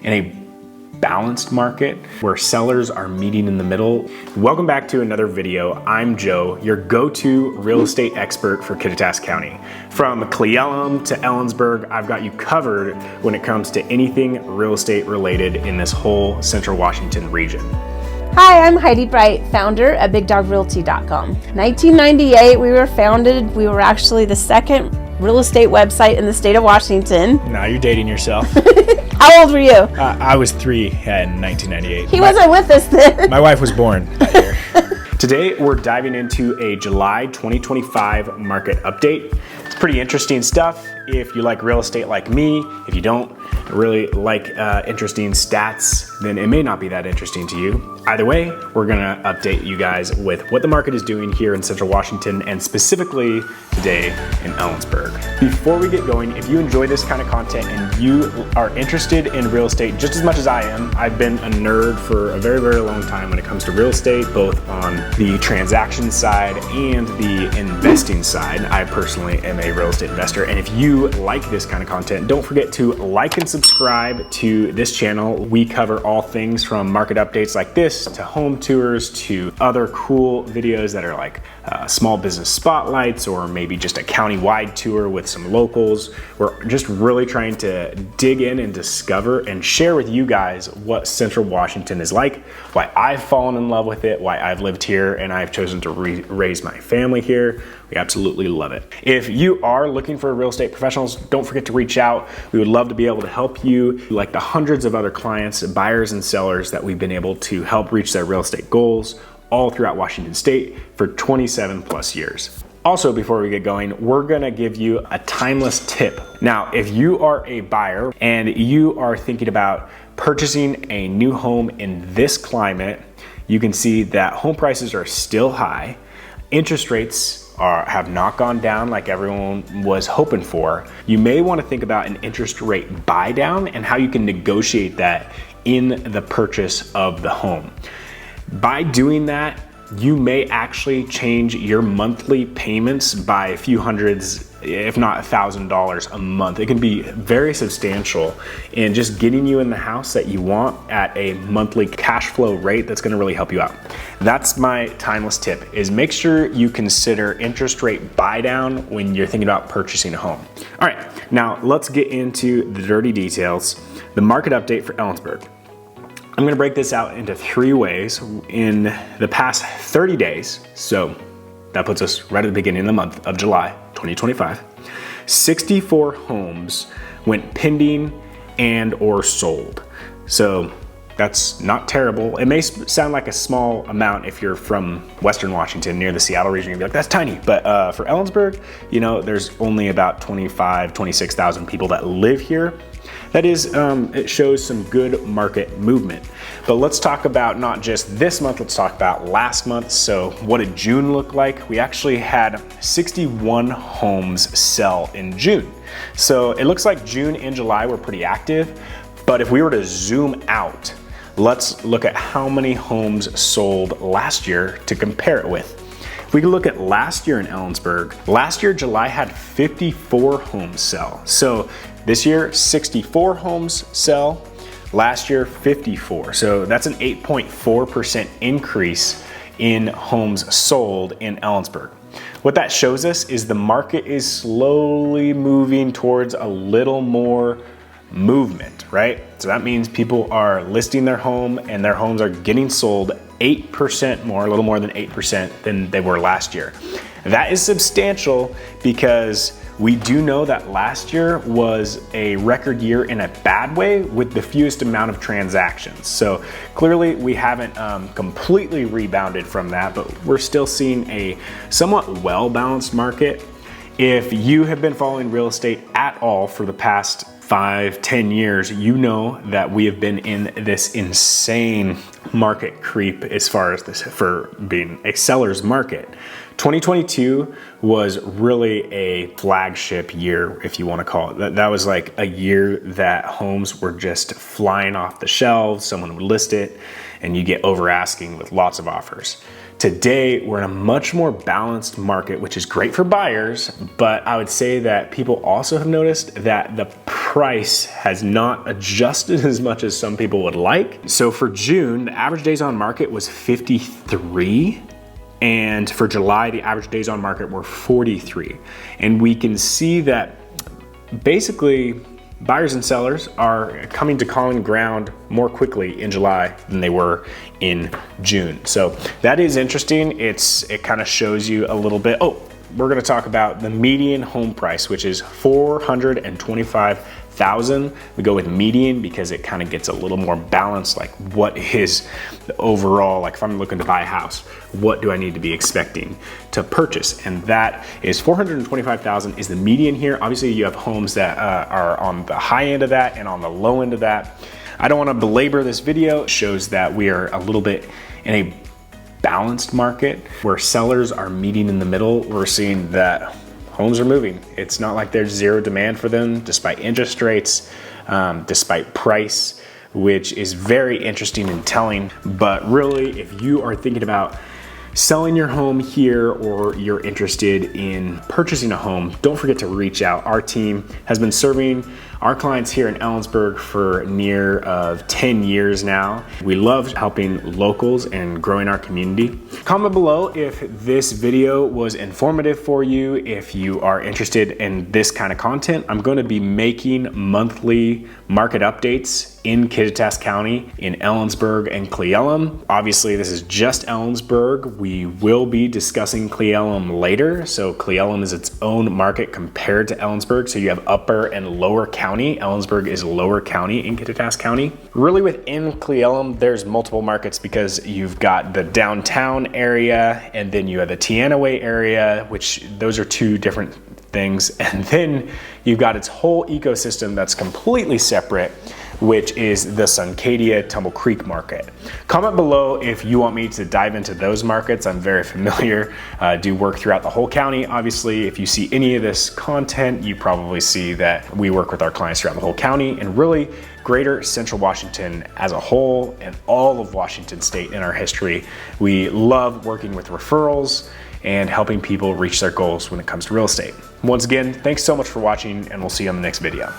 in a balanced market where sellers are meeting in the middle. Welcome back to another video. I'm Joe, your go-to real estate expert for Kittitas County. From Cleellum to Ellensburg, I've got you covered when it comes to anything real estate related in this whole Central Washington region. Hi, I'm Heidi Bright, founder at BigDogRealty.com. 1998, we were founded. We were actually the second real estate website in the state of Washington. Now you're dating yourself. How old were you? I was 3 in 1998. He wasn't with us then. My wife was born that year. Today, we're diving into a July 2025 market update. It's pretty interesting stuff. If you like real estate like me, if you don't really like interesting stats, then it may not be that interesting to you. Either way, we're gonna update you guys with what the market is doing here in Central Washington and specifically today in Ellensburg. Before we get going, if you enjoy this kind of content and you are interested in real estate just as much as I am, I've been a nerd for a very, very long time when it comes to real estate, both on the transaction side and the investing side. I personally am a real estate investor, and if you like this kind of content, don't forget to like and subscribe to this channel. We cover all things from market updates like this to home tours to other cool videos that are like small business spotlights or maybe just a county-wide tour with some locals. We're just really trying to dig in and discover and share with you guys what Central Washington is like, why I've fallen in love with it, why I've lived here and I've chosen to raise my family here. We absolutely love it. If you are looking for real estate professionals, don't forget to reach out. We would love to be able to help you, like the hundreds of other clients, buyers and sellers that we've been able to help reach their real estate goals all throughout Washington State for 27 plus years. Also, before we get going, we're gonna give you a timeless tip. Now, if you are a buyer and you are thinking about purchasing a new home in this climate, you can see that home prices are still high. Interest rates have not gone down like everyone was hoping for. You may want to think about an interest rate buy down and how you can negotiate that in the purchase of the home. By doing that, you may actually change your monthly payments by a few hundreds, if not $1,000 a month. It can be very substantial in just getting you in the house that you want at a monthly cash flow rate that's gonna really help you out. That's my timeless tip, is make sure you consider interest rate buy down when you're thinking about purchasing a home. All right, now let's get into the dirty details, the market update for Ellensburg. I'm gonna break this out into 3 ways in the past 30 days. So that puts us right at the beginning of the month of July 2025. 64 homes went pending and or sold. So that's not terrible. It may sound like a small amount if you're from Western Washington near the Seattle region. You'd be like, that's tiny. But for Ellensburg, you know, there's only about 26,000 people that live here. That is, it shows some good market movement. But let's talk about not just this month, let's talk about last month. So what did June look like? We actually had 61 homes sell in June. So it looks like June and July were pretty active. But if we were to zoom out, let's look at how many homes sold last year to compare it with. If we can look at last year in Ellensburg, last year July had 54 homes sell. So this year, 64 homes sell. Last year, 54. So that's an 8.4% increase in homes sold in Ellensburg. What that shows us is the market is slowly moving towards a little more movement, right? So that means people are listing their home and their homes are getting sold 8% more, a little more than 8% than they were last year. That is substantial because we do know that last year was a record year in a bad way with the fewest amount of transactions. So clearly we haven't completely rebounded from that, but we're still seeing a somewhat well-balanced market. If you have been following real estate at all for the past 5-10 years, you know that we have been in this insane market creep as far as this for being a seller's market. 2022 was really a flagship year, if you want to call it. That was like a year that homes were just flying off the shelves. Someone would list it and you get over asking with lots of offers. Today, we're in a much more balanced market, which is great for buyers, but I would say that people also have noticed that the price has not adjusted as much as some people would like. So for June, the average days on market was 53. And for July, the average days on market were 43. And we can see that basically buyers and sellers are coming to common ground more quickly in July than they were in June. So that is interesting. It kind of shows you a little bit. Oh, we're gonna talk about the median home price, which is $425,000. We go with median because it kind of gets a little more balanced, like what is the overall, like if I'm looking to buy a house, what do I need to be expecting to purchase? And that is $425,000 is the median here. Obviously you have homes that are on the high end of that and on the low end of that. I don't wanna belabor this video. It shows that we are a little bit in a balanced market where sellers are meeting in the middle. We're seeing that homes are moving. It's not like there's zero demand for them despite interest rates, despite price, which is very interesting and telling. But really, if you are thinking about selling your home here or you're interested in purchasing a home, don't forget to reach out. Our team has been serving our clients here in Ellensburg for near 10 years now. We love helping locals and growing our community. Comment below if this video was informative for you, if you are interested in this kind of content. I'm going to be making monthly market updates in Kittitas County, in Ellensburg and Cle Elum. Obviously, this is just Ellensburg. We will be discussing Cle Elum later. So Cle Elum is its own market compared to Ellensburg. So you have upper and lower county. Ellensburg is lower county in Kittitas County. Really within Cle Elum, there's multiple markets because you've got the downtown area and then you have the Teanaway area, which those are two different things. And then you've got its whole ecosystem that's completely separate, which is the Suncadia Tumble Creek market. Comment below if you want me to dive into those markets. I'm very familiar, do work throughout the whole county. Obviously, if you see any of this content, you probably see that we work with our clients throughout the whole county and really greater Central Washington as a whole and all of Washington State in our history. We love working with referrals and helping people reach their goals when it comes to real estate. Once again, thanks so much for watching and we'll see you on the next video.